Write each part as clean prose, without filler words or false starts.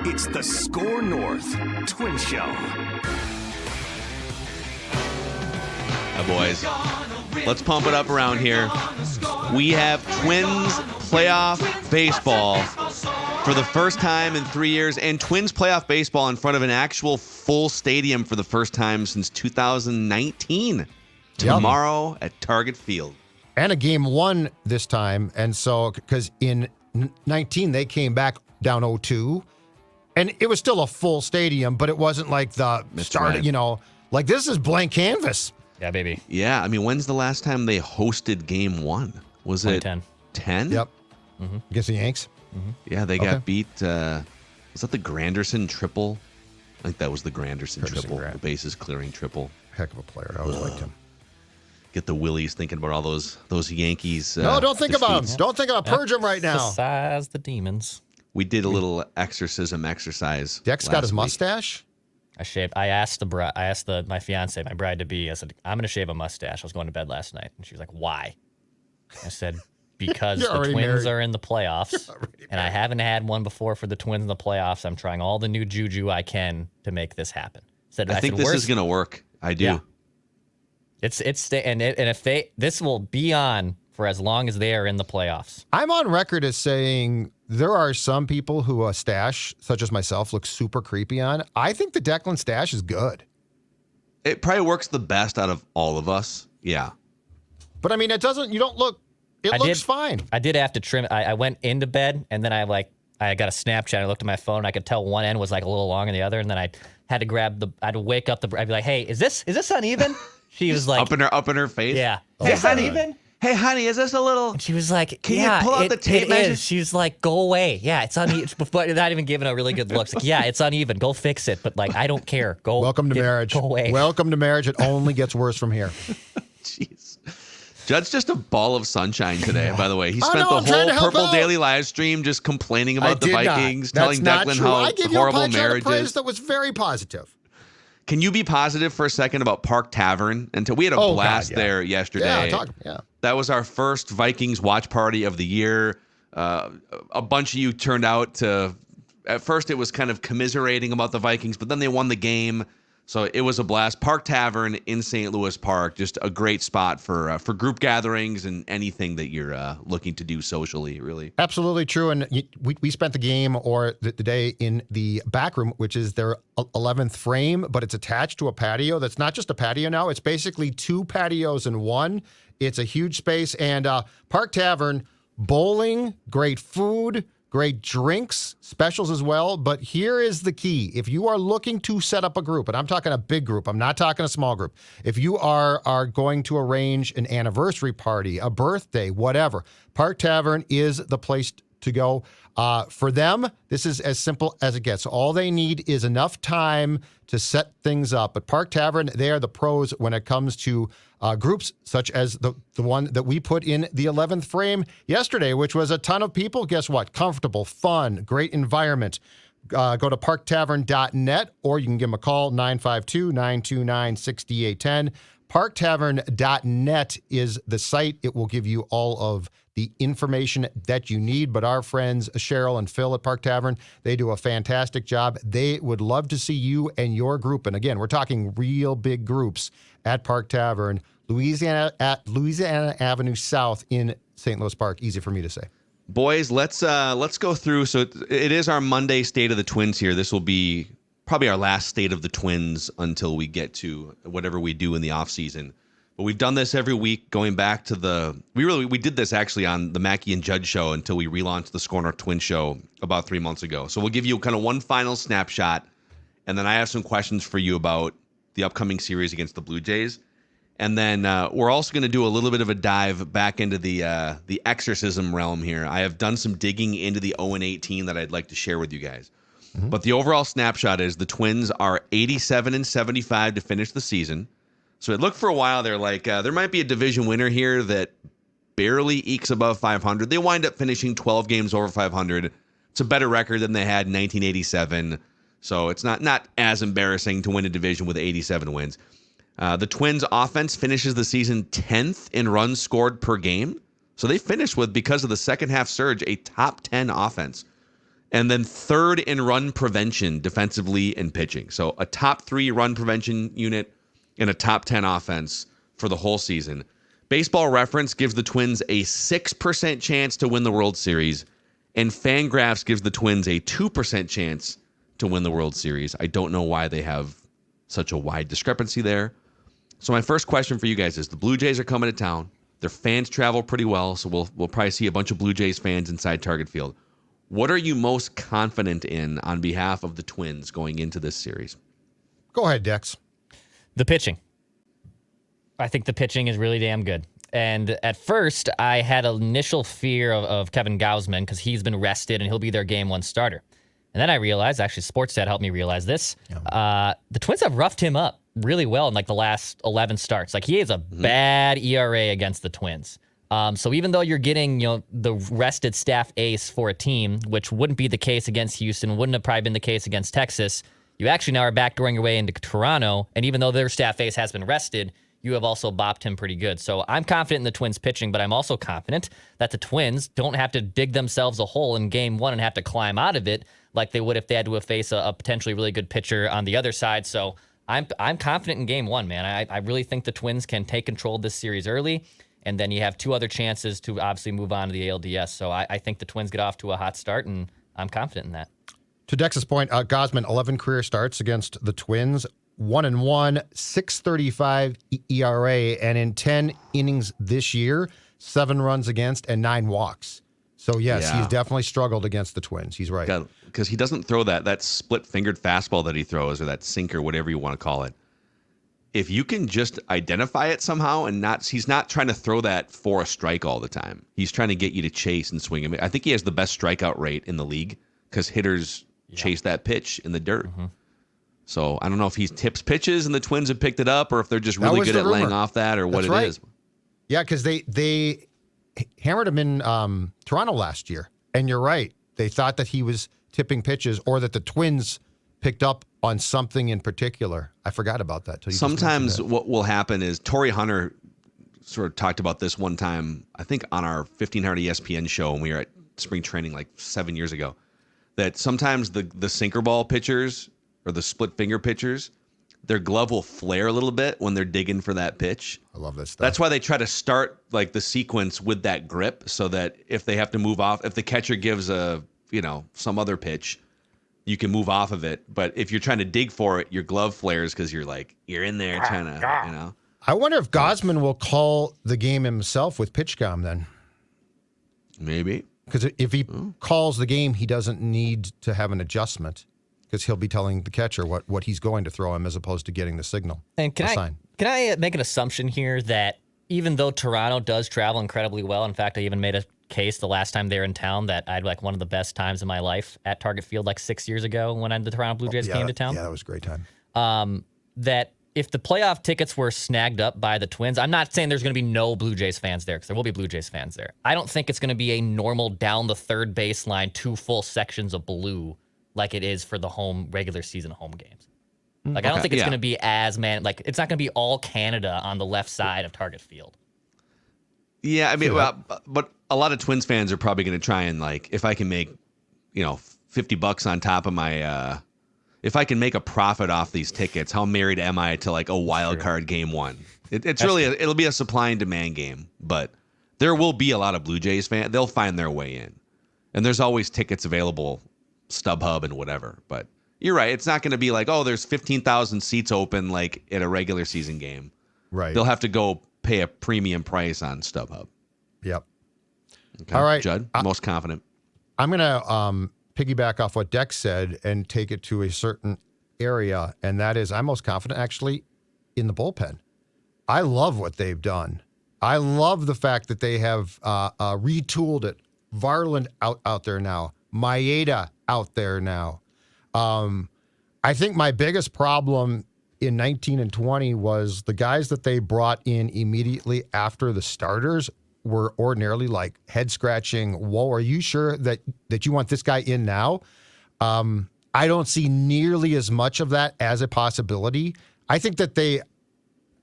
It's the Score North Twin Show. Boys, let's pump it up around here. We have Twins playoff baseball for the first time in 3 years, and Twins playoff baseball in front of an actual full stadium for the first time since 2019. Tomorrow at Target Field. And a game one this time. And so, because in 19, they came back down 0-2, and it was still a full stadium, but it wasn't like the start, like this is blank canvas. Yeah, baby. Yeah, I mean, when's the last time they hosted game one? Was it 10? Yep. Against the Yanks? Mm-hmm. Yeah, they got beat. Was that the Granderson triple? I think that was the Granderson triple. The bases clearing triple. Heck of a player. I always liked him. Get the willies thinking about all those Yankees. No, don't think about them. Don't think about purge them right now. Exercise the demons. We did a little exorcism exercise. Dex got his mustache? I asked my fiance, my bride to be. I said, I'm going to shave a mustache. I was going to bed last night, and she was like, "Why?" I said, "Because the Twins are in the playoffs, and I haven't had one before for the Twins in the playoffs. I'm trying all the new juju I can to make this happen." I think this is going to work. I do. Yeah. This will be on for as long as they are in the playoffs. I'm on record as saying there are some people who a stash, such as myself, looks super creepy on. I think the Declan stash is good. It probably works the best out of all of us. Yeah. But I mean, it looks fine. I did have to trim it. I went into bed, and then I got a Snapchat. I looked at my phone, and I could tell one end was like a little longer than the other, and then I had to I'd wake up I'd be like, "Hey, is this uneven?" She was like, up in her face. Yeah. Hey, is this uneven? Hey, honey, is this a little? And she was like, "Can you pull out the tape measure?" She's like, "Go away." Yeah, it's uneven. But not even giving a really good look. It's like, yeah, it's uneven. Go fix it. But like, I don't care. Go. Welcome to marriage. Go away. Welcome to marriage. It only gets worse from here. Jeez. Judd's just a ball of sunshine today, by the way. He spent the whole Purple Daily live stream just complaining about the Vikings, telling Declan how horrible marriage is. That was very positive. Can you be positive for a second about Park Tavern? We had a blast there yesterday. Yeah. That was our first Vikings watch party of the year. A bunch of you turned out to, at first it was kind of commiserating about the Vikings, but then they won the game. So it was a blast. Park Tavern in St. Louis Park, just a great spot for group gatherings and anything that you're looking to do socially, really. Absolutely true. And we spent the game or the day in the back room, which is their 11th frame, but it's attached to a patio. That's not just a patio now. It's basically two patios in one. It's a huge space. And Park Tavern, bowling, great food, great drinks, specials as well. But here is the key. If you are looking to set up a group, and I'm talking a big group, I'm not talking a small group. If you are going to arrange an anniversary party, a birthday, whatever, Park Tavern is the place to go. For them, this is as simple as it gets. All they need is enough time to set things up. At Park Tavern, they are the pros when it comes to groups such as the one that we put in the 11th frame yesterday, which was a ton of people. Guess what? Comfortable, fun, great environment. Go to parktavern.net, or you can give them a call, 952-929-6810. Parktavern.net is the site. It will give you all of the information that you need. But our friends Cheryl and Phil at Park Tavern, they do a fantastic job. They would love to see you and your group. And again, we're talking real big groups at Park Tavern, Louisiana Avenue South in St. Louis Park. Easy for me to say. Boys, let's go through. So it is our Monday State of the Twins here. This will be probably our last State of the Twins until we get to whatever we do in the off season. But we've done this every week going back to we did this actually on the Mackey and Judd show until we relaunched the Score North Twin show about 3 months ago. So we'll give you kind of one final snapshot, and then I have some questions for you about the upcoming series against the Blue Jays. And then we're also going to do a little bit of a dive back into the exorcism realm here. I have done some digging into the 0-18 that I'd like to share with you guys. Mm-hmm. But the overall snapshot is the Twins are 87-75 to finish the season. So it looked for a while there like there might be a division winner here that barely ekes above 500. They wind up finishing 12 games over 500. It's a better record than they had in 1987. So it's not as embarrassing to win a division with 87 wins. The Twins offense finishes the season 10th in runs scored per game. So they finished with, because of the second half surge, a top 10 offense. and then third in run prevention defensively and pitching. So a top 3 run prevention unit and a top 10 offense for the whole season. Baseball Reference gives the Twins a 6% chance to win the World Series, and Fangraphs gives the Twins a 2% chance to win the World Series. I don't know why they have such a wide discrepancy there. So my first question for you guys is, the Blue Jays are coming to town. Their fans travel pretty well, so we'll probably see a bunch of Blue Jays fans inside Target Field. What are you most confident in on behalf of the Twins going into this series? Go ahead, Dex. The pitching. I think the pitching is really damn good. And at first, I had an initial fear of Kevin Gausman because he's been rested and he'll be their game 1 starter. And then I realized, actually, Sportstat helped me realize this. Yeah. The Twins have roughed him up really well in like the last 11 starts. Like, he has a bad ERA against the Twins. So even though you're getting, the rested staff ace for a team, which wouldn't be the case against Houston, wouldn't have probably been the case against Texas, you actually now are backdooring your way into Toronto. And even though their staff ace has been rested, you have also bopped him pretty good. So I'm confident in the Twins pitching, but I'm also confident that the Twins don't have to dig themselves a hole in game 1 and have to climb out of it like they would if they had to face a potentially really good pitcher on the other side. So I'm confident in game 1, man. I really think the Twins can take control of this series early, and then you have 2 other chances to obviously move on to the ALDS. So I think the Twins get off to a hot start, and I'm confident in that. To Dex's point, Gausman, 11 career starts against the Twins, 1-1, 6.35 ERA, and in 10 innings this year, 7 runs against and 9 walks. So yes, he's definitely struggled against the Twins. He's right. Because he doesn't throw that split-fingered fastball that he throws, or that sinker, whatever you want to call it. If you can just identify it somehow, and he's not trying to throw that for a strike all the time. He's trying to get you to chase and swing him. I think he has the best strikeout rate in the league because hitters chase that pitch in the dirt. Mm-hmm. So I don't know if he tips pitches and the Twins have picked it up, or if they're just really good at laying off that, or what it is. Yeah, because they hammered him in Toronto last year. And you're right. They thought that he was tipping pitches, or that the Twins picked up on something in particular. I forgot about that. Sometimes what will happen is, Torrey Hunter sort of talked about this one time, I think on our 1500 ESPN show when we were at spring training like 7 years ago, that sometimes the sinker ball pitchers or the split finger pitchers, their glove will flare a little bit when they're digging for that pitch. I love this stuff. That's why they try to start like the sequence with that grip, so that if they have to move off, if the catcher gives some other pitch, you can move off of it. But if you're trying to dig for it, your glove flares because you're in there trying to, I wonder if Gausman will call the game himself with PitchCom then. Maybe. Because if he calls the game, he doesn't need to have an adjustment, because he'll be telling the catcher what he's going to throw him, as opposed to getting the signal. And can I make an assumption here that even though Toronto does travel incredibly well, in fact, I even made a case the last time they were in town that I had like one of the best times in my life at Target Field like 6 years ago when the Toronto Blue Jays came to town. Yeah, that was a great time. That if the playoff tickets were snagged up by the Twins, I'm not saying there's going to be no Blue Jays fans there, because there will be Blue Jays fans there. I don't think it's going to be a normal down the third baseline 2 full sections of blue like it is for the home regular season home games. Like, I don't think it's going to be it's not going to be all Canada on the left side of Target Field. Yeah, I mean, but a lot of Twins fans are probably going to try and, like, if I can make, $50 on top of my, if I can make a profit off these tickets, how married am I to like a wild card game 1? It's really, it'll be a supply and demand game, but there will be a lot of Blue Jays fans. They'll find their way in, and there's always tickets available, StubHub and whatever. But you're right. It's not going to be like, there's 15,000 seats open like at a regular season game. Right. They'll have to go pay a premium price on StubHub. Yep. Okay. All right. Judd, most confident. I'm going to piggyback off what Dex said and take it to a certain area, and that is, I'm most confident actually in the bullpen. I love what they've done. I love the fact that they have retooled it. Varland out there now. Maeda out there now. I think my biggest problem in 19 and 20 was the guys that they brought in immediately after the starters were ordinarily like head scratching. Whoa, are you sure that you want this guy in now? I don't see nearly as much of that as a possibility. I think that they,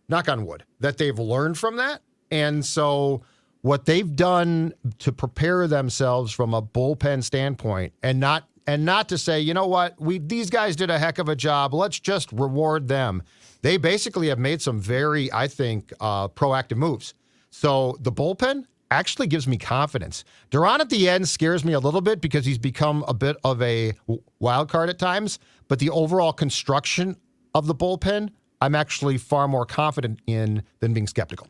knock on wood, that they've learned from that. And so what they've done to prepare themselves from a bullpen standpoint, and not and not to say, you know what, these guys did a heck of a job. Let's just reward them. They basically have made some very, I think, proactive moves. So the bullpen actually gives me confidence. Duran at the end scares me a little bit because he's become a bit of a wild card at times, but the overall construction of the bullpen, I'm actually far more confident in than being skeptical.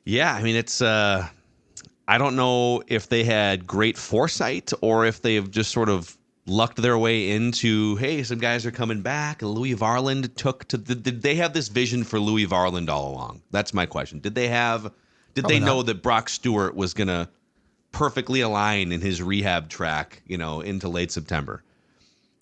Yeah, I mean, it's I don't know if they had great foresight or if they've just sort of lucked their way into, hey, some guys are coming back. Louis Varland did they have this vision for Louis Varland all along? That's my question. Did they know that Brock Stewart was going to perfectly align in his rehab track, into late September?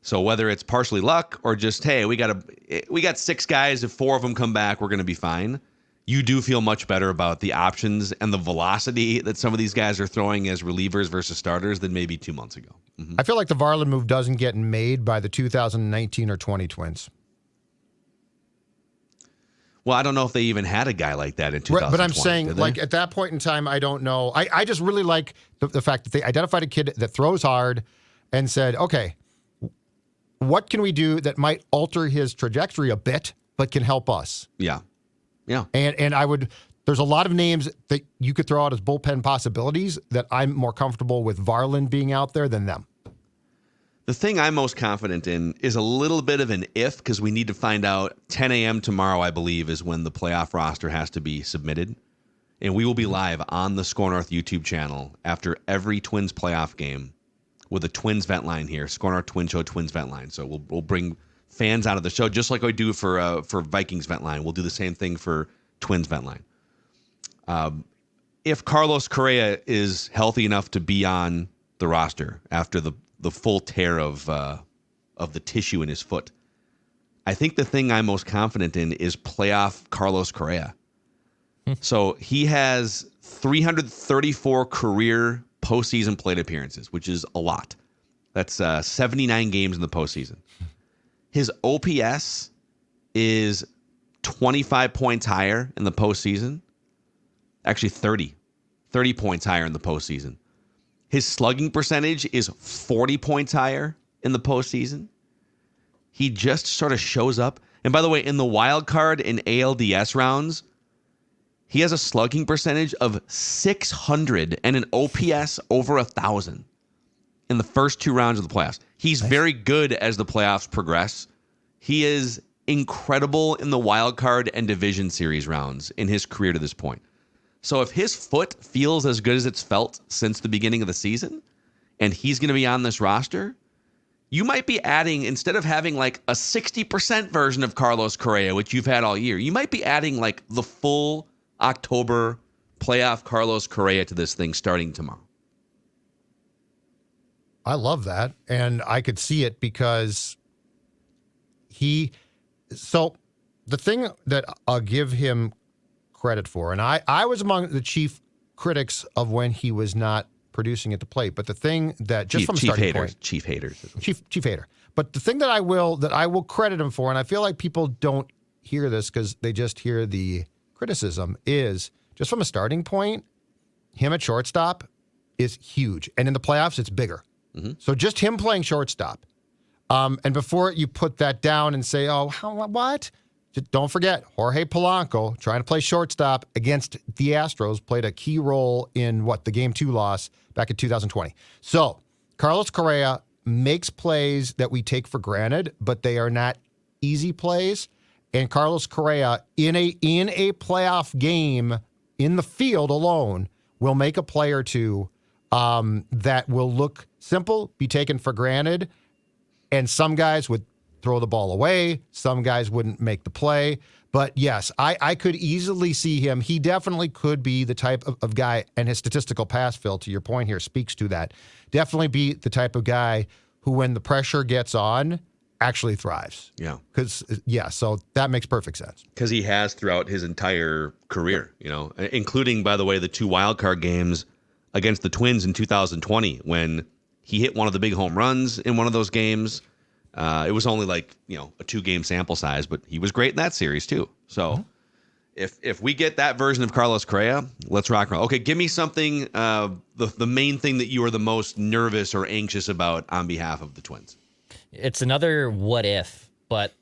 So whether it's partially luck or just, hey, we got 6 guys. If 4 of them come back, we're going to be fine. You do feel much better about the options and the velocity that some of these guys are throwing as relievers versus starters than maybe 2 months ago. Mm-hmm. I feel like the Varland move doesn't get made by the 2019 or 20 Twins. Well, I don't know if they even had a guy like that in 2020. But I'm saying, like, at that point in time, I don't know. I just really like the fact that they identified a kid that throws hard and said, okay, what can we do that might alter his trajectory a bit, but can help us? Yeah. Yeah. And there's a lot of names that you could throw out as bullpen possibilities that I'm more comfortable with Varland being out there than them. The thing I'm most confident in is a little bit of an if, because we need to find out 10 a.m. tomorrow, I believe, is when the playoff roster has to be submitted. And we will be live on the Score North YouTube channel after every Twins playoff game with a Twins vent line here, Score North Twin Show Twins vent line. So we'll bring fans out of the show, just like we do for Vikings vent line. We'll do the same thing for Twins vent line. If Carlos Correa is healthy enough to be on the roster after the full tear of the tissue in his foot, I think the thing I'm most confident in is playoff Carlos Correa. So he has 334 career postseason plate appearances, which is a lot. That's 79 games in the postseason. His OPS is 25 points higher in the postseason. Actually, 30 points higher in the postseason. His slugging percentage is 40 points higher in the postseason. He just sort of shows up. And by the way, in the wild card and ALDS rounds, he has a slugging percentage of 600 and an OPS over 1,000 in the first 2 rounds of the playoffs. He's very good as the playoffs progress. He is incredible in the wild card and division series rounds in his career to this point. So if his foot feels as good as it's felt since the beginning of the season, and he's going to be on this roster, you might be adding, instead of having like a 60% version of Carlos Correa, which you've had all year, you might be adding like the full October playoff Carlos Correa to this thing starting tomorrow. I love that. And I could see it because so the thing that I'll give him credit for, and I was among the chief critics of when he was not producing at the plate, but the thing that just from starting point, chief haters, chief hater. But the thing that I will credit him for, and I feel like people don't hear this because they just hear the criticism, is just from a starting point, him at shortstop is huge, and in the playoffs it's bigger. Mm-hmm. So just him playing shortstop, and before you put that down and say, oh, what? Don't forget, Jorge Polanco, trying to play shortstop against the Astros, played a key role in the Game 2 loss back in 2020. So Carlos Correa makes plays that we take for granted, but they are not easy plays. And Carlos Correa, in a playoff game in the field alone, will make a play or two that will look simple, be taken for granted, and some guys would throw the ball away. Some guys wouldn't make the play. But yes, I could easily see him. He definitely could be the type of guy, and his statistical pass, Phil, to your point here, speaks to that. Definitely be the type of guy who, when the pressure gets on, actually thrives. Yeah. So that makes perfect sense. Because he has throughout his entire career, including, by the way, the 2 wildcard games against the Twins in 2020 when he hit one of the big home runs in one of those games. It was only a 2-game sample size, but he was great in that series too. So If we get that version of Carlos Correa, let's rock and roll. Okay, give me something, the main thing that you are the most nervous or anxious about on behalf of the Twins. It's another what if, but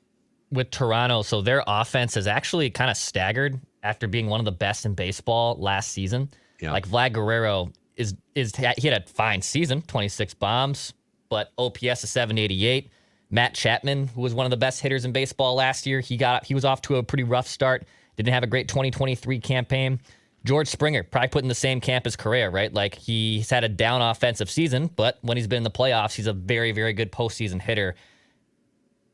with Toronto, so their offense has actually kind of staggered after being one of the best in baseball last season. Yeah. Like Vlad Guerrero he had a fine season, 26 bombs, but OPS of 788. Matt Chapman, who was one of the best hitters in baseball last year, he was off to a pretty rough start. Didn't have a great 2023 campaign. George Springer, probably put in the same camp as Correa, right? Like he's had a down offensive season, but when he's been in the playoffs, he's a very, very good postseason hitter.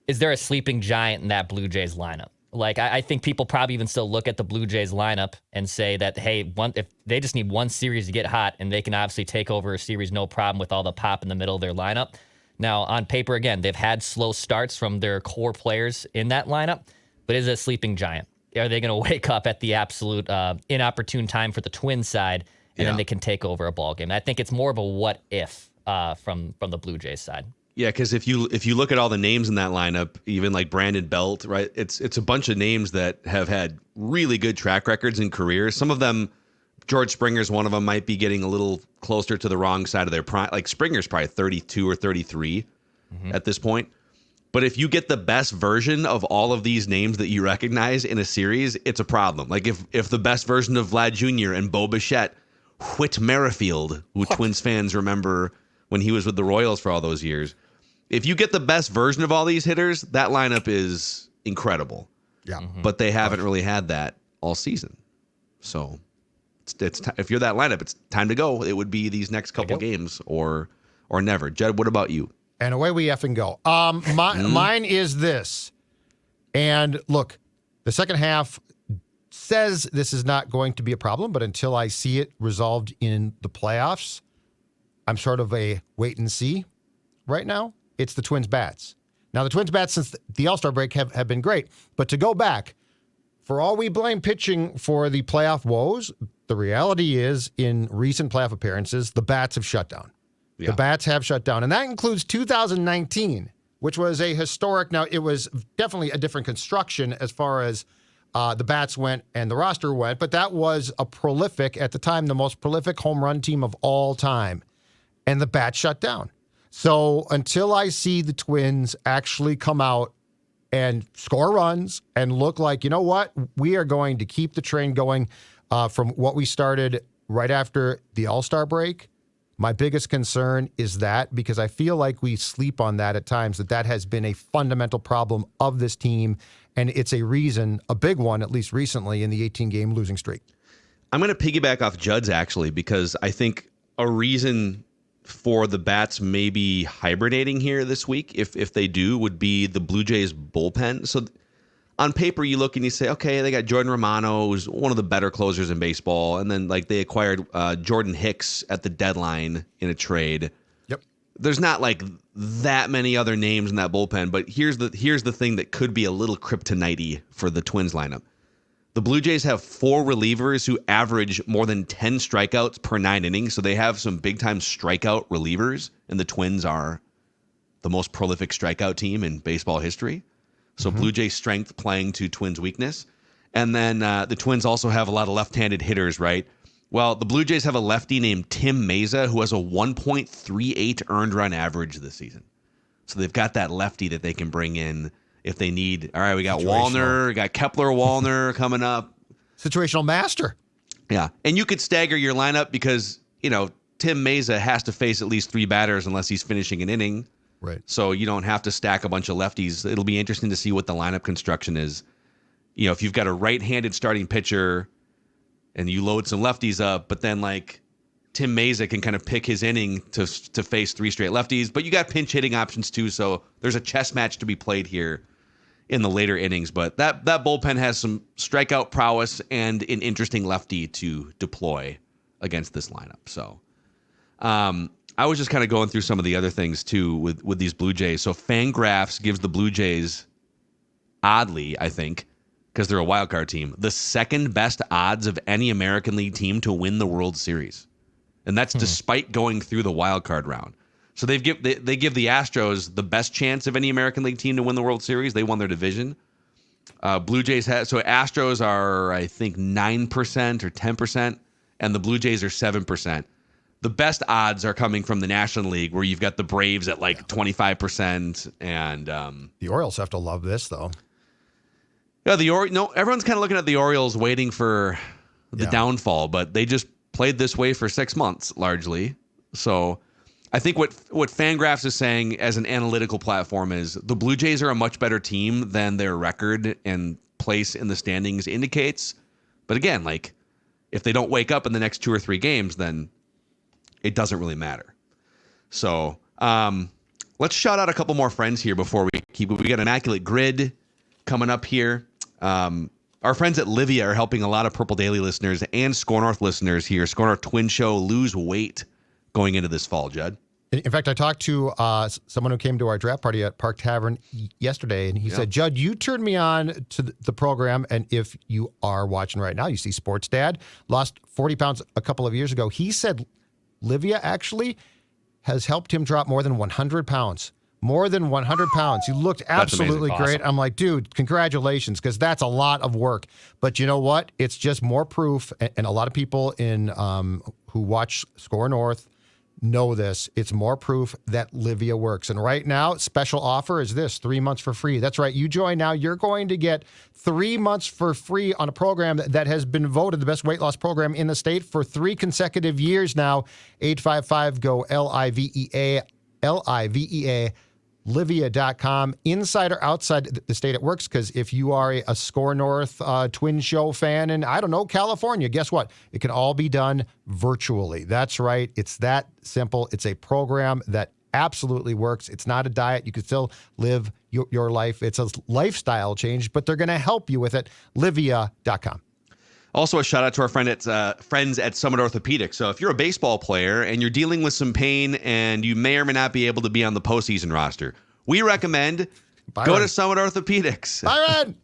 Is there a sleeping giant in that Blue Jays lineup? Like I think people probably even still look at the Blue Jays lineup and say that, hey, if they just need one series to get hot, and they can obviously take over a series no problem with all the pop in the middle of their lineup. Now, on paper, again, they've had slow starts from their core players in that lineup, but is it a sleeping giant? Are they going to wake up at the absolute inopportune time for the Twins side, and then they can take over a ball game? I think it's more of a what if from the Blue Jays side. Yeah, because if you look at all the names in that lineup, even like Brandon Belt, right? It's a bunch of names that have had really good track records in careers. Some of them, George Springer's one of them, might be getting a little closer to the wrong side of their prime. Like Springer's probably 32 or 33 at this point. But if you get the best version of all of these names that you recognize in a series, it's a problem. Like if the best version of Vlad Jr. and Bo Bichette, Whit Merrifield, who Twins fans remember when he was with the Royals for all those years. If you get the best version of all these hitters, that lineup is incredible. Yeah. But they haven't really had that all season. So if you're that lineup, it's time to go. It would be these next couple games or never. Judd, what about you? And away we effing go. Mine is this. And look, the second half says this is not going to be a problem, but until I see it resolved in the playoffs, I'm sort of a wait and see right now. It's the Twins bats. Now, the Twins bats since the All-Star break have been great. But to go back, for all we blame pitching for the playoff woes, the reality is in recent playoff appearances, the bats have shut down. Yeah. The bats have shut down. And that includes 2019, which was a historic. Now, it was definitely a different construction as far as the bats went and the roster went. But that was a prolific, at the time, the most prolific home run team of all time. And the bats shut down. So until I see the Twins actually come out and score runs and look like, you know what, we are going to keep the train going from what we started right after the All-Star break, my biggest concern is that, because I feel like we sleep on that at times, that has been a fundamental problem of this team, and it's a reason, a big one, at least recently, in the 18-game losing streak. I'm going to piggyback off Judd's, actually, because I think a reason for the bats maybe hibernating here this week, if they do, would be the Blue Jays bullpen. So on paper, you look and you say, okay, they got Jordan Romano, who's one of the better closers in baseball, and then like they acquired Jordan Hicks at the deadline in a trade. Yep. There's not like that many other names in that bullpen, but here's the thing that could be a little kryptonite-y for the Twins lineup. The Blue Jays have 4 relievers who average more than 10 strikeouts per 9 innings, so they have some big-time strikeout relievers, and the Twins are the most prolific strikeout team in baseball history. So Blue Jays' strength playing to Twins' weakness. And then the Twins also have a lot of left-handed hitters, right? Well, the Blue Jays have a lefty named Tim Meza who has a 1.38 earned run average this season. So they've got that lefty that they can bring in if they need. All right, we got Wallner, we got Kepler-Wallner coming up. Situational master. Yeah, and you could stagger your lineup because, Tim Meza has to face at least 3 batters unless he's finishing an inning. Right. So you don't have to stack a bunch of lefties. It'll be interesting to see what the lineup construction is. If you've got a right-handed starting pitcher and you load some lefties up, but then like Tim Meza can kind of pick his inning to face 3 straight lefties, but you got pinch hitting options too. So there's a chess match to be played here in the later innings. But that bullpen has some strikeout prowess and an interesting lefty to deploy against this lineup. So, I was just kind of going through some of the other things too with these Blue Jays. So Fangraphs gives the Blue Jays, oddly, I think, because they're a wild card team, the second best odds of any American League team to win the World Series, and that's despite going through the wild card round. So they give the Astros the best chance of any American League team to win the World Series. They won their division, Blue Jays so Astros are, I think, 9% or 10%, and the Blue Jays are 7%. The best odds are coming from the National League, where you've got the Braves at like 25%, and the Orioles have to love this, though. Yeah, everyone's kind of looking at the Orioles, waiting for the downfall, but they just played this way for 6 months, largely. So I think what Fangraphs is saying as an analytical platform is the Blue Jays are a much better team than their record and place in the standings indicates. But again, like, if they don't wake up in the next 2 or 3 games, then it doesn't really matter. So let's shout out a couple more friends here before we keep it. We got Immaculate Grid coming up here. Our friends at Livia are helping a lot of Purple Daily listeners and Score North listeners here, Score North Twin Show, lose weight going into this fall, Judd. In fact, I talked to someone who came to our draft party at Park Tavern yesterday, and he said, Judd, you turned me on to the program, and if you are watching right now, you see Sports Dad, lost 40 pounds a couple of years ago. He said Livia actually has helped him drop more than 100 pounds. More than 100 pounds. You looked absolutely great. Awesome. I'm like, dude, congratulations, because that's a lot of work. But you know what? It's just more proof, and a lot of people who watch Score North know this. It's more proof that Livia works. And right now, special offer is this, 3 months for free. That's right. You join now, you're going to get 3 months for free on a program that has been voted the best weight loss program in the state for 3 consecutive years now. 855-GO-LIVEA, LIVEA. Livia.com. Inside or outside the state it works, because if you are a Score North Twin Show fan in, I don't know, California, guess what? It can all be done virtually. That's right. It's that simple. It's a program that absolutely works. It's not a diet. You can still live your life. It's a lifestyle change, but they're going to help you with it. Livia.com. Also, a shout out to our friends at Summit Orthopedics. So if you're a baseball player and you're dealing with some pain and you may or may not be able to be on the postseason roster, we recommend go to Summit Orthopedics. Byron!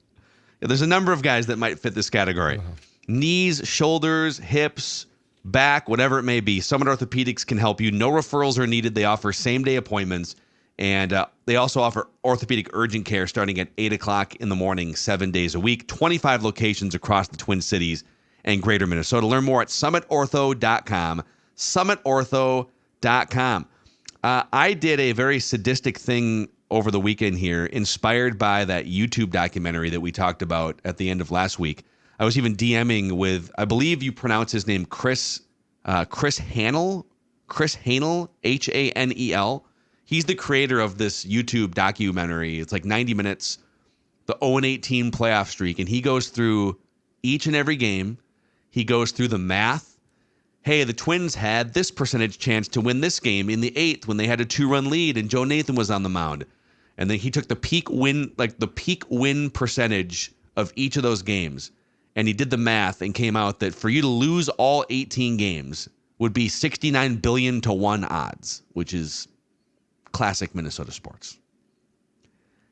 There's a number of guys that might fit this category. Knees, shoulders, hips, back, whatever it may be. Summit Orthopedics can help you. No referrals are needed. They offer same-day appointments. And they also offer orthopedic urgent care starting at 8 o'clock in the morning, 7 days a week, 25 locations across the Twin Cities and greater Minnesota. Learn more at summitortho.com, summitortho.com. I did a very sadistic thing over the weekend here, inspired by that YouTube documentary that we talked about at the end of last week. I was even DMing with, I believe you pronounce his name Chris Hanel, Hanel. He's the creator of this YouTube documentary. It's like 90 minutes, the 0-18 playoff streak. And he goes through each and every game. He goes through the math. Hey, the Twins had this percentage chance to win this game in the 8th when they had a 2-run lead and Joe Nathan was on the mound. And then he took the peak win percentage of each of those games. And he did the math and came out that for you to lose all 18 games would be 69 billion to 1 odds, which is classic Minnesota sports.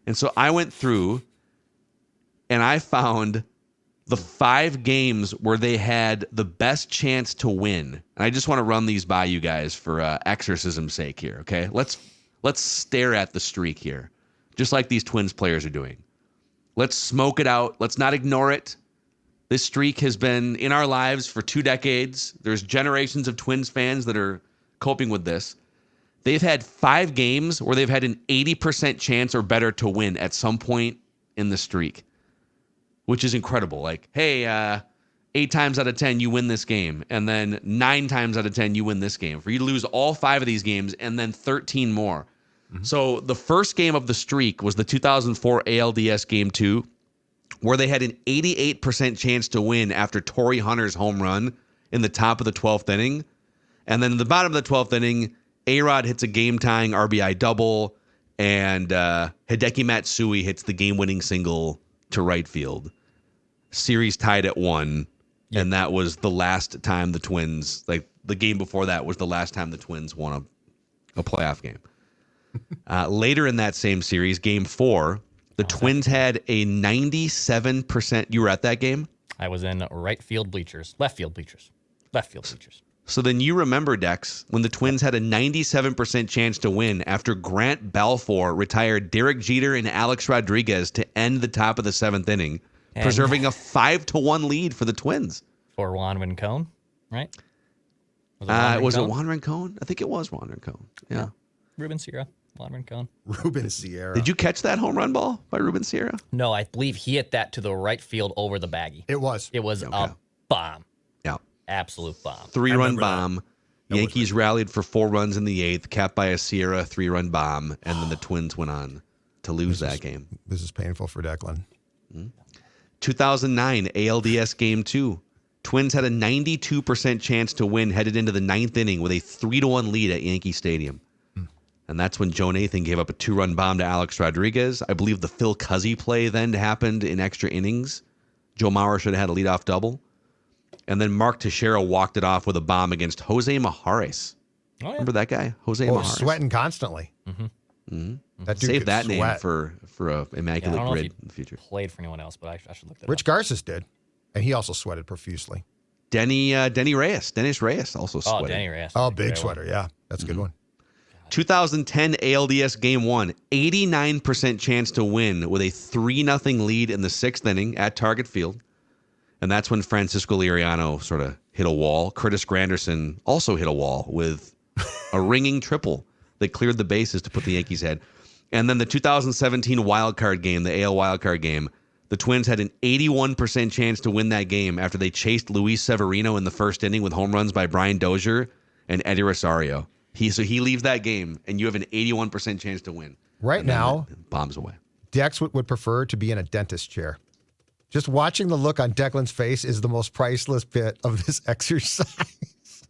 And so I went through and I found the 5 games where they had the best chance to win. And I just want to run these by you guys for exorcism's sake here, okay? Let's stare at the streak here, just like these Twins players are doing. Let's smoke it out. Let's not ignore it. This streak has been in our lives for 2 decades. There's generations of Twins fans that are coping with this. They've had 5 games where they've had an 80% chance or better to win at some point in the streak, which is incredible. Like, hey, 8 times out of 10, you win this game. And then 9 times out of 10, you win this game. For you to lose all 5 of these games and then 13 more. Mm-hmm. So the first game of the streak was the 2004 ALDS Game 2, where they had an 88% chance to win after Torrey Hunter's home run in the top of the 12th inning. And then in the bottom of the 12th inning, A-Rod hits a game-tying RBI double, and Hideki Matsui hits the game-winning single to right field. Series tied at 1, and that was the last time the Twins, like the game before that was the last time the Twins won a playoff game. Later in that same series, Game 4, the Twins had a 97%. You were at that game? I was in left field bleachers. So then you remember, Dex, when the Twins had a 97% chance to win after Grant Balfour retired Derek Jeter and Alex Rodriguez to end the top of the 7th inning, preserving a 5-1 lead for the Twins. For Juan Rincon, right? Was it Juan Rincon? I think it was Juan Rincon. Yeah. Ruben Sierra, Juan Rincon. Ruben Sierra. Did you catch that home run ball by Ruben Sierra? No, I believe he hit that to the right field over the baggie. It was. It was a bomb. Yeah. Absolute bomb. 3-run bomb. Yankees rallied for 4 runs in the 8th, capped by a Sierra 3-run bomb, and then the Twins went on to lose that game. This is painful for Declan. 2009 ALDS Game 2. Twins had a 92% chance to win headed into the 9th inning with a 3-1 lead at Yankee Stadium. And that's when Joe Nathan gave up a 2-run bomb to Alex Rodriguez. I believe the Phil Cuzzy play then happened in extra innings. Joe Mauer should have had a leadoff double. And then Mark Teixeira walked it off with a bomb against Jose Majares. Oh, yeah. Remember that guy? Jose Majares. Sweating constantly. That dude Save could that name sweat. for a Immaculate Grid in the future. Played for anyone else, but I should look that Rich up. Garces did, and he also sweated profusely. Dennis Reyes also sweated. Oh, Denny Reyes. Oh, big sweater. Yeah, that's a good one. 2010 ALDS Game 1, 89% chance to win with a 3-0 lead in the 6th inning at Target Field. And that's when Francisco Liriano sort of hit a wall. Curtis Granderson also hit a wall with a ringing triple that cleared the bases to put the Yankees ahead. And then the 2017 wildcard game, the AL wildcard game, the Twins had an 81% chance to win that game after they chased Luis Severino in the 1st inning with home runs by Brian Dozier and Eddie Rosario. So he leaves that game, and you have an 81% chance to win. Right now, bombs away. Dex would prefer to be in a dentist chair. Just watching the look on Declan's face is the most priceless bit of this exercise.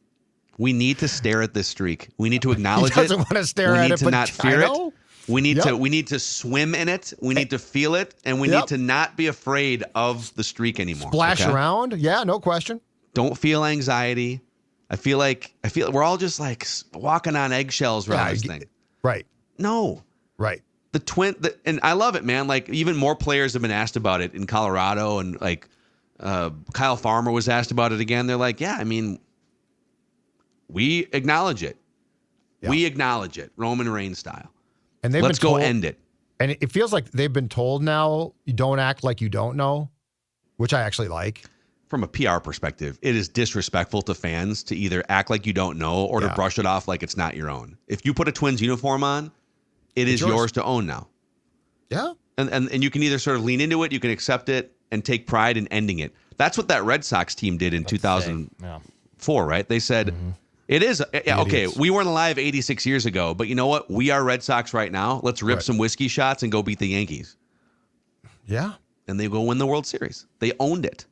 We need to stare at this streak. We need to acknowledge it. He doesn't want to stare at it, We need to but not fear I it. know. We need to swim in it. We need to feel it, and we need to not be afraid of the streak anymore. Splash around. Yeah, no question. Don't feel anxiety. I feel we're all just like walking on eggshells around this thing. Right. No. Right. And I love it, man. Like, even more players have been asked about it in Colorado, and like Kyle Farmer was asked about it again. They're like, yeah, I mean, we acknowledge it. Yeah. We acknowledge it, Roman Reigns style. And let's go end it. And it feels like they've been told now, you don't act like you don't know, which I actually like. From a PR perspective, it is disrespectful to fans to either act like you don't know or to brush it off like it's not your own. If you put a Twins uniform on, it's is yours to own now. Yeah. And you can either sort of lean into it, you can accept it, and take pride in ending it. That's what that Red Sox team did in 2004, right? They said, it is, okay, we weren't alive 86 years ago, but you know what? We are Red Sox right now. Let's rip some whiskey shots and go beat the Yankees. Yeah. And they go win the World Series. They owned it.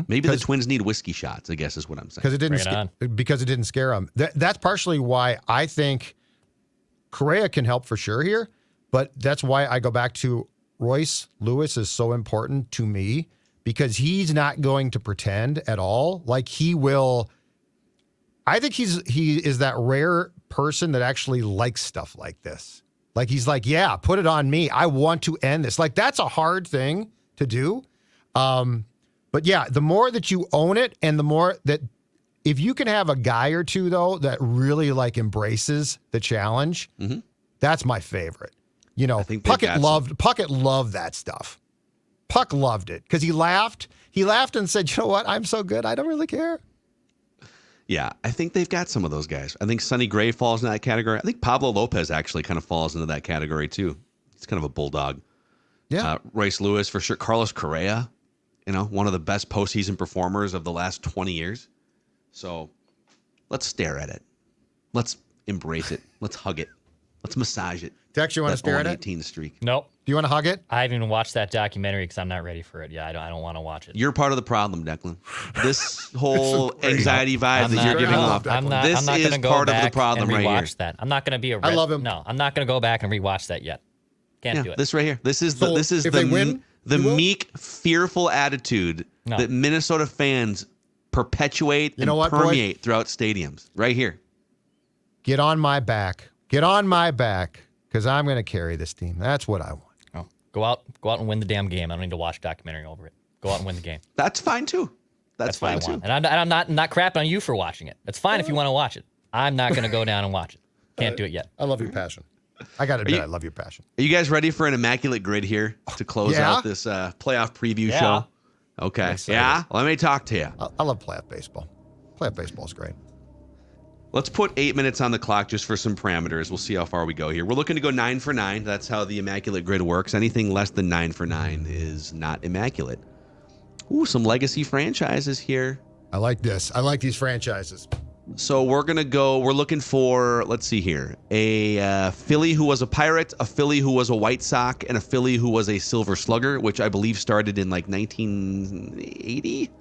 Maybe the Twins need whiskey shots, I guess is what I'm saying. Because it didn't scare them. That's partially why I think Correa can help for sure here, but that's why I go back to Royce Lewis is so important to me, because he's not going to pretend at all. Like, he will. I think he is that rare person that actually likes stuff like this. Like, he's like, yeah, put it on me. I want to end this. Like, that's a hard thing to do. But yeah, the more that you own it, and the more that, if you can have a guy or two though that really like embraces the challenge, that's my favorite. You know, Puckett loved that stuff. Puck loved it because he laughed and said, you know what? I'm so good. I don't really care. Yeah, I think they've got some of those guys. I think Sonny Gray falls in that category. I think Pablo Lopez actually kind of falls into that category too. He's kind of a bulldog. Yeah. Royce Lewis for sure. Carlos Correa, one of the best postseason performers of the last 20 years. So let's stare at it. Let's embrace it. Let's hug it. Let's massage it. Dex, you want to stare at it? 18 streak. Nope. Do you want to hug it? I haven't even watched that documentary because I'm not ready for it. Yeah, I don't want to watch it. You're part of the problem, Declan. This whole anxiety vibe that you're giving off. This is part of the problem right here. That. I'm not going to be I love him. No, I'm not going to go back and rewatch that yet. Can't do it. This right here. This is the meek, fearful attitude that Minnesota fans perpetuate and permeate throughout stadiums. Right here. Get on my back. Get on my back, because I'm going to carry this team. That's what I want. Oh, go out and win the damn game. I don't need to watch a documentary over it. Go out and win the game. That's fine too. That's what I fine want. too. And I'm not crapping on you for watching it. It's fine if you want to watch it. I'm not going to go down and watch it. Can't do it yet. I love your passion. I got to admit, I love your passion. Are you guys ready for an Immaculate Grid here to close out this playoff preview show? Okay. Yeah? Let me talk to you. I love playoff baseball. Playoff baseball is great. Let's put 8 minutes on the clock just for some parameters. We'll see how far we go here. We're looking to go 9 for 9. That's how the Immaculate Grid works. Anything less than 9 for 9 is not immaculate. Ooh, some legacy franchises here. I like this. I like these franchises. So we're looking for, let's see here, a Philly who was a Pirate, a Philly who was a White Sox, and a Philly who was a Silver Slugger, which I believe started in like 1980.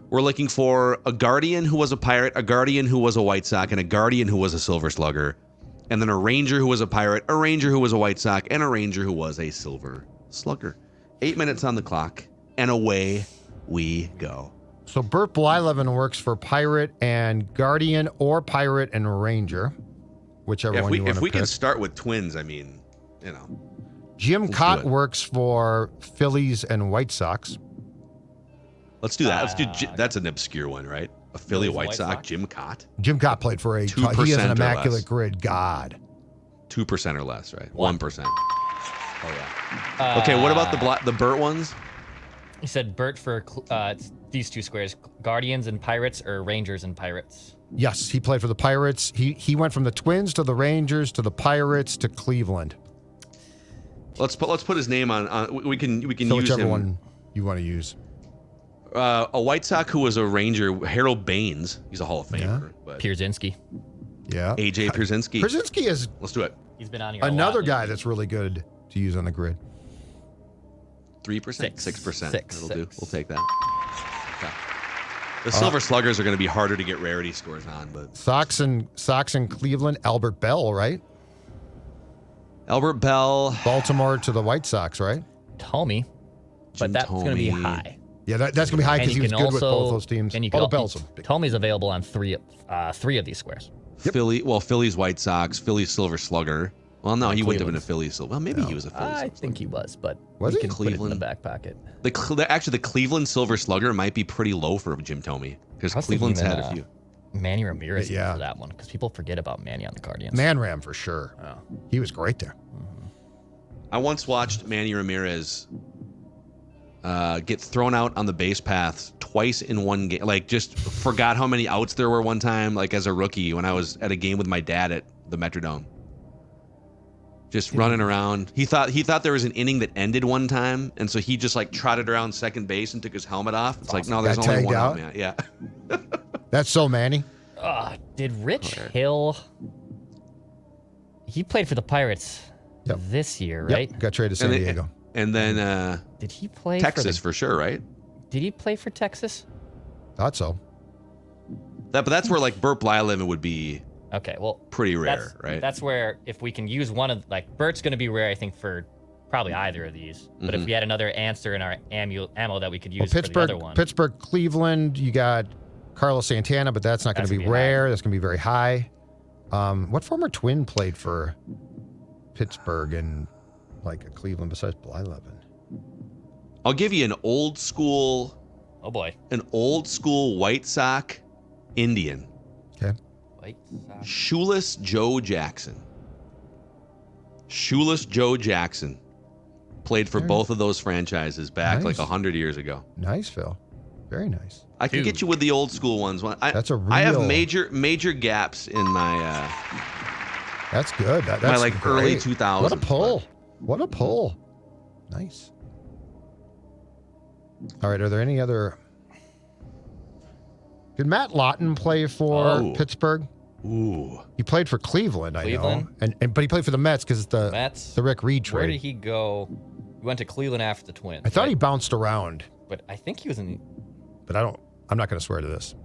We're looking for a Guardian who was a Pirate, a Guardian who was a White Sox, and a Guardian who was a Silver Slugger. And then a Ranger who was a Pirate, a Ranger who was a White Sox, and a Ranger who was a Silver Slugger. 8 minutes on the clock, and away we go. So Burt Blyleven works for Pirate and Guardian, or Pirate and Ranger, whichever one you want to pick. If we can start with Twins, I mean, you know. Jim Cott works for Phillies and White Sox. Let's do that. Let's do. That's an obscure one, right? A Philly White Sox. Jim Cott. Jim Cott played for 2% he is an or Immaculate less. Grid god. 2% or less, right? 1%. Oh yeah. Okay, what about the Burt ones? You said Burt for it's these two squares: Guardians and Pirates, or Rangers and Pirates. Yes, he played for the Pirates. He went from the Twins to the Rangers to the Pirates to Cleveland. Let's put his name on. We can So use whichever him. one you want to use. A White Sox who was a Ranger, Harold Baines. He's a Hall of Famer. But Pierzynski. Yeah. AJ Pierzynski. Pierzynski is Let's do it. He's been on here. another a lot. guy that's really good to use on the grid. 3%, 6%. Six. That'll do. We'll take that. Okay. The Silver Sluggers are going to be harder to get rarity scores on, but Sox and Cleveland, Albert Bell, right? Albert Bell. Baltimore to the White Sox, right? Tommy, but Jim that's going to be Thome. high. Yeah, that's going to be high And because he you was can good with also both those teams. And you Although can Bell's a big. Tomy's available on three of these squares. Yep. Philly's White Sox, Philly's Silver Slugger. Well, no, he wouldn't have been a Cleveland's. Philly. Well, maybe he was a Philly. I Silver think he was, but Was we he? can put it in the Cleveland. back pocket. Actually, the Cleveland Silver Slugger might be pretty low for Jim Thome because I was Cleveland's thinking had a few. Manny Ramirez Yeah. for that one, because people forget about Manny on the Guardians. Man Ram for sure. Oh. He was great there. I once watched Manny Ramirez get thrown out on the base paths twice in one game. Like, just forgot how many outs there were one time, like as a rookie when I was at a game with my dad at the Metrodome. Just running around. He thought there was an inning that ended one time, and so he just like trotted around second base and took his helmet off. It's like, no, there's Got only tagged one out? out, man. Yeah. That's so Manny. Did Rich Hill? He played for the Pirates this year, right? Yep. Got traded to San Diego. And then Did he play Texas for for sure, right? Did he play for Texas? Thought so. But that's where like Burt Blyleven would be Okay, well, pretty rare, right? That's where if we can use one of Bert's going to be rare, I think, for probably either of these. But if we had another answer in our ammo that we could use for the other one, Pittsburgh, Cleveland, you got Carlos Santana, but that's not going to be rare. That's going to be very high. What former Twin played for Pittsburgh and like a Cleveland besides Blyleven? I'll give you an old school White Sox Indian. Okay. White Sox. Shoeless Joe Jackson. Shoeless Joe Jackson played for both of those franchises back like 100 years ago. Nice, Phil. Very nice. I can get you with the old school ones. That's a real... I have major gaps in my That's good. That's my like great. early 2000s. What a pull. What a pull. Nice. All right, are there any other... Did Matt Lawton play for Pittsburgh? Ooh. He played for Cleveland, I know. But he played for the Mets because it's the Rick Reed trade. Where did he go? He went to Cleveland after the Twins. I thought he bounced around. But I think he was in... But I'm not going to swear to this.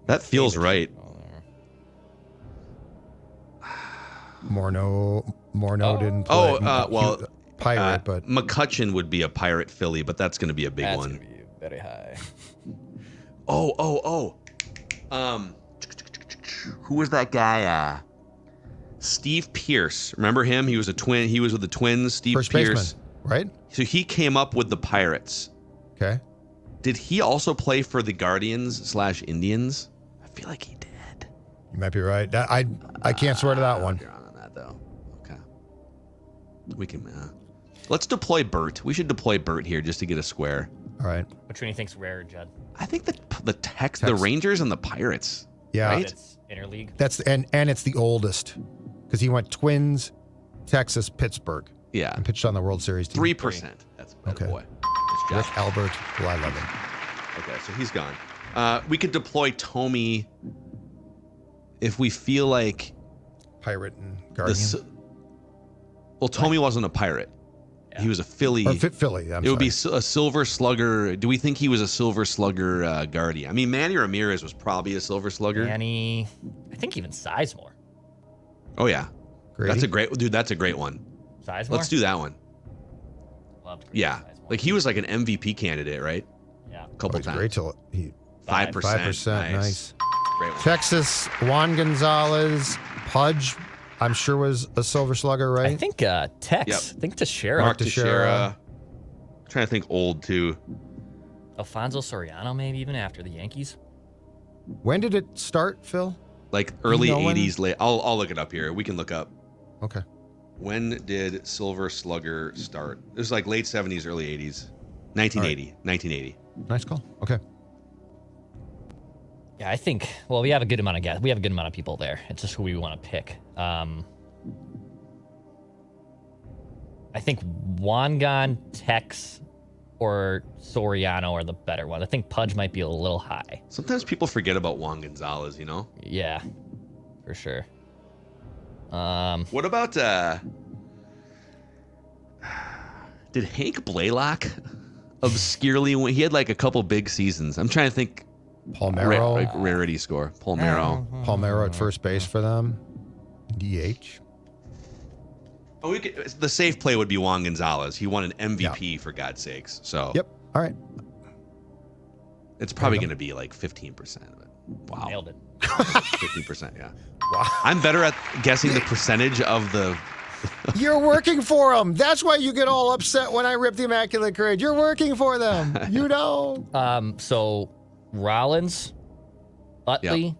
That feels right. Morneau didn't play. Pirate, but McCutcheon would be a Pirate Philly, but that's going to be a big one. That's going to be very high. Who was that guy? Steve Pierce. Remember him? He was a twin. He was with the Twins. Steve First Pierce. baseman. right? So he came up with the Pirates. Okay. Did he also play for the Guardians/Indians? I feel like he did. You might be right. I can't swear to that one. You're on that though. Okay. We can. Let's deploy Bert. We should deploy Bert here just to get a square. All right. Which one do you think's rarer, Judd? I think the Rangers and the Pirates. Yeah. Right? It's interleague. That's and it's the oldest because he went Twins, Texas, Pittsburgh. Yeah. And pitched on the World Series team. 3%. That's a better boy. Good job. Rick Albert, who I love him. Okay, so he's gone. We could deploy Tommy if we feel like Pirate and Guardian. well, Tommy wasn't a Pirate. Yeah. He was a Philly. Or Philly. It would be a Silver Slugger. Do we think he was a Silver Slugger Guardian? I mean, Manny Ramirez was probably a Silver Slugger. Manny, I think even Sizemore. Oh yeah, Grady? That's a great one. Sizemore. Let's do that one. Loved Yeah, Sizemore. like he was like an MVP candidate, right? Yeah. A couple times. Great till he 5%. 5%. Nice. Great one. Texas, Juan Gonzalez, Pudge, I'm sure was a Silver Slugger, right? I think Tex. Yep. I think Teixeira. Mark Teixeira. Trying to think old too. Alfonso Soriano, maybe even after the Yankees. When did it start, Phil? Like early know when? 80s, late. I'll look it up here. We can look up. Okay. When did Silver Slugger start? It was like late 70s, early 80s. 1980. 1980. Nice call. Okay. Yeah, I think. Well, we have a good amount of guys. We have a good amount of people there. It's just who we want to pick. I think Wangan, Tex, or Soriano are the better ones. I think Pudge might be a little high. Sometimes people forget about Juan Gonzalez, you know? Yeah, for sure. What about did Hank Blaylock obscurely win? He had like a couple big seasons. I'm trying to think. Palmeiro. Rarity score. Palmeiro. Palmeiro at first base for them. DH. Oh, the safe play would be Juan Gonzalez. He won an MVP for God's sakes. So Yep. All right. it's probably going to be like 15%. Wow. Nailed it. 15%, yeah. Wow. I'm better at guessing the percentage of the. You're working for them. That's why you get all upset when I rip the Immaculate Grid. You're working for them. You know. So Rollins, Utley,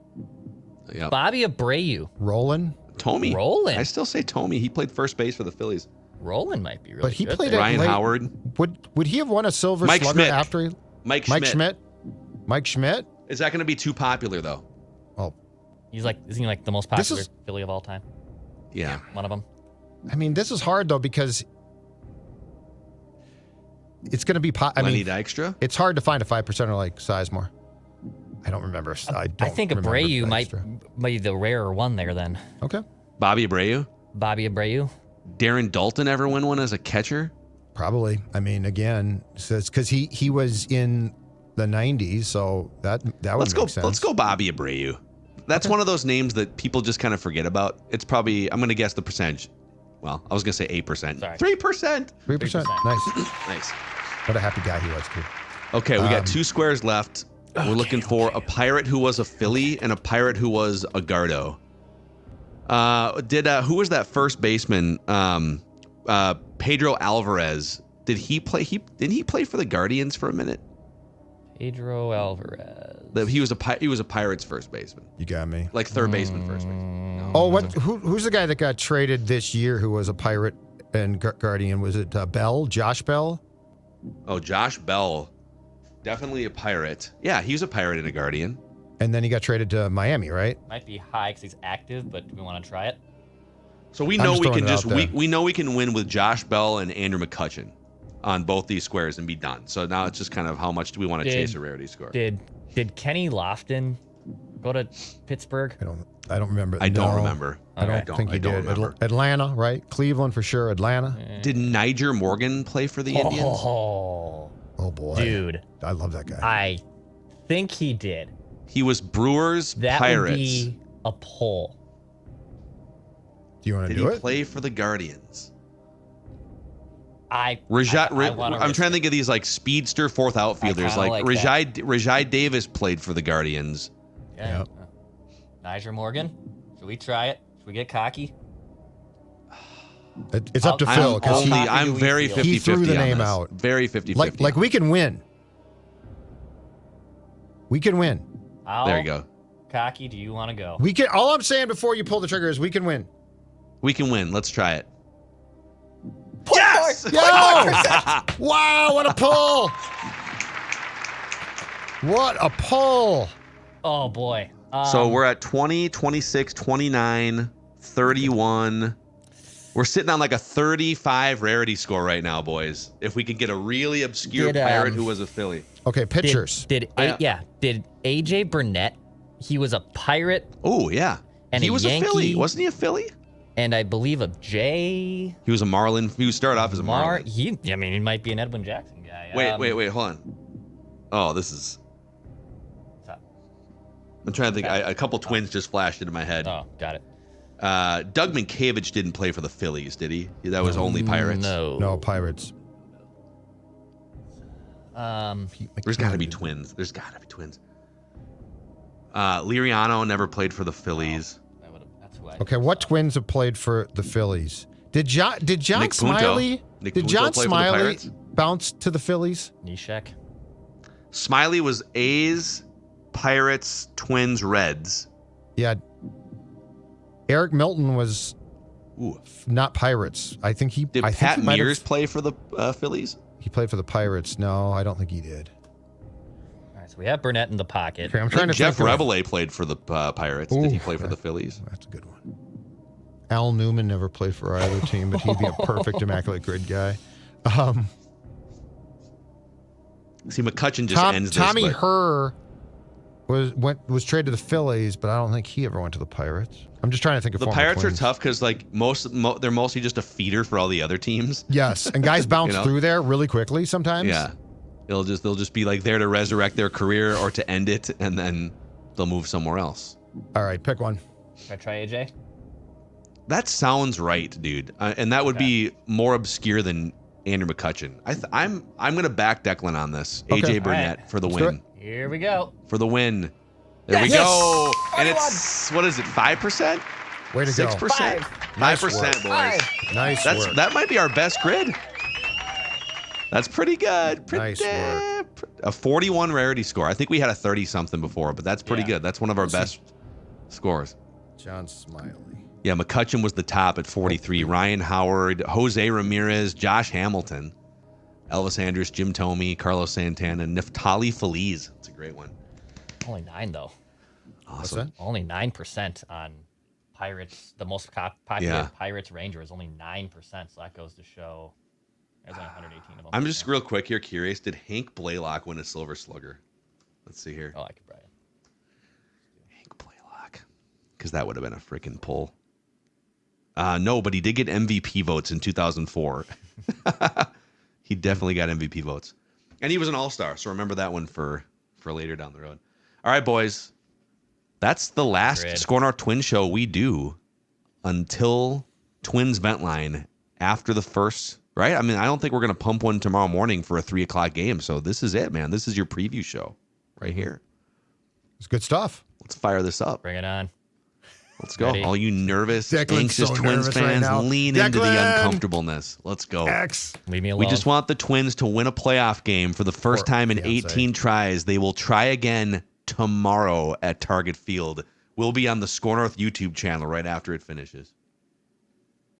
Yep. Bobby Abreu. Roland. Tommy. Roland. I still say Tommy. He played first base for the Phillies. Roland might be really But he good played there. at Ryan late- Howard. Would he have won a Silver Mike Slugger Schmidt. after he? Mike Mike Schmidt. Schmidt. Mike Schmidt. Is that going to be too popular though? Oh, Isn't he like the most This popular is- Philly of all time? Yeah. One of them. I mean, this is hard though because it's going to be. Lenny Dykstra. It's hard to find a 5%er like Sizemore. I don't remember. I think remember Abreu might Dykstra. be the rarer one there then. Okay. Bobby Abreu. Bobby Abreu. Darren Dalton ever win one as a catcher? Probably. I mean, again, says because he was in the 90s, so that would make sense. Let's go Bobby Abreu. That's one of those names that people just kind of forget about. It's probably, I'm going to guess the percentage. Well, I was going to say 8%. Sorry. 3%. 3%. Nice. Nice. What a happy guy he was too. Okay, we got 2 squares left. We're looking for a Pirate who was a Philly and a Pirate who was a Gardo. Who was that first baseman? Pedro Alvarez. Did he play? Didn't he play for the Guardians for a minute? Pedro Alvarez. He was a Pirates first baseman, You got me. like third baseman, first baseman. No. Oh, who's the guy that got traded this year who was a Pirate and Guardian? Was it Bell? Josh Bell? Oh, Josh Bell, definitely a Pirate. Yeah, he was a Pirate and a Guardian. And then he got traded to Miami, right? Might be high because he's active, but do we want to try it? So we I'm know just we throwing can it just out there. we know we can win with Josh Bell and Andrew McCutchen on both these squares and be done. So now it's just kind of how much do we want to chase a rarity score? Did Kenny Lofton go to Pittsburgh? I don't remember. I don't No, remember. I don't think he did. remember. Atlanta, right? Cleveland for sure. Atlanta. Did Niger Morgan play for the Indians? Oh, Oh boy, dude. I love that guy. I think he did. He was Brewers, That Pirates. would be a poll. Do you want to Did do he it? play for the Guardians? I I'm wanna trying risk to think of these like speedster fourth outfielders. kinda Like like that. Rajai Davis played for the Guardians. Yeah. Yep. Niger Morgan. Should we try it? Should we get cocky? It's up to Phil because I'm very 50-50 he threw the on name this. out. Very 50-50. Like we can win. We can win. There you go. Cocky, do you want to go? We can. All I'm saying before you pull the trigger is we can win. We can win. Let's try it. Yes! Yo! Wow, what a pull! What a pull! Oh, boy. So we're at 20, 26, 29, 31. We're sitting on like a 35 rarity score right now, boys. If we could get a really obscure pirate who was a Philly. Okay, pitchers. Did AJ Burnett, he was a pirate. Oh, yeah. And he was Yankee, a Philly. Wasn't he a Philly? And I believe a J. He was a Marlin. He started off as a Marlin. He might be an Edwin Jackson guy. Wait, hold on. Oh, this is... What's up? I'm trying to think. A couple Twins just flashed into my head. Oh, got it. Doug Minkiewicz didn't play for the Phillies, did he? That was only Pirates. No, Pirates. There's got to be Twins. Liriano never played for the Phillies. That's who I Okay, what Twins have played for the Phillies? Did John Nick Smiley? Nick Did Punto John play for the Smiley Pirates? bounce to the Phillies? Nishek. Smiley was A's, Pirates, Twins, Reds. Yeah. Eric Milton was Ooh. not Pirates. I think he. Did I think Pat he might Mears have- play for the Phillies? He played for the Pirates. No, I don't think he did. All right, so we have Burnett in the pocket. Okay, I'm trying to Jeff think of- Rabelais played for the Pirates. Did he play for the Phillies? That's a good one. Al Newman never played for either team, but he'd be a perfect Immaculate Grid guy. See, McCutcheon just ends this. Tommy but- Herr was traded to the Phillies, but I don't think he ever went to the Pirates. I'm just trying to think of The former Pirates Twins. are tough because like they're mostly just a feeder for all the other teams. Yes, and guys bounce through there really quickly sometimes. Yeah, they'll just be like there to resurrect their career or to end it, and then they'll move somewhere else. All right, pick one. Can I try AJ? That sounds right, dude, and that would be more obscure than Andrew McCutcheon. I'm gonna back Declan on this. Okay. AJ Burnett for the Let's do win. Here we go. For the win. There we go. And it's what is it? 5%? Way to go. 6%? 5%, boys. Nice work. That might be our best grid. That's pretty good. Nice work. A 41 rarity score. I think we had a 30 something before, but that's pretty good. That's one of our best scores. John Smiley. Yeah, McCutcheon was the top at 43. Ryan Howard, Jose Ramirez, Josh Hamilton, Elvis Andrus, Jim Thome, Carlos Santana, Neftali Feliz. That's a great one. Only 9 though. Awesome. Only 9% on Pirates. The most popular Pirates Ranger is only 9%. So that goes to show there's only 118 of them. I'm just real quick here curious. Did Hank Blaylock win a Silver Slugger? Let's see here. Oh, I could probably. Hank Blaylock. Because that would have been a freaking pull. No, but he did get MVP votes in 2004. He definitely got MVP votes. And he was an all-star, so remember that one for later down the road. All right, boys. That's the last Score North Twin show we do until Twins Vent Line after the first, right? I mean, I don't think we're going to pump one tomorrow morning for a 3 o'clock game, so this is it, man. This is your preview show right here. It's good stuff. Let's fire this up. Bring it on. Let's go. Ready? All you nervous, Declan's anxious so Twins nervous right fans, now. lean into the Declan! uncomfortableness. Let's go. Leave me alone. We just want the Twins to win a playoff game for the first time in fiance. 18 tries. They will try again tomorrow at Target Field. We'll be on the Score North YouTube channel right after it finishes.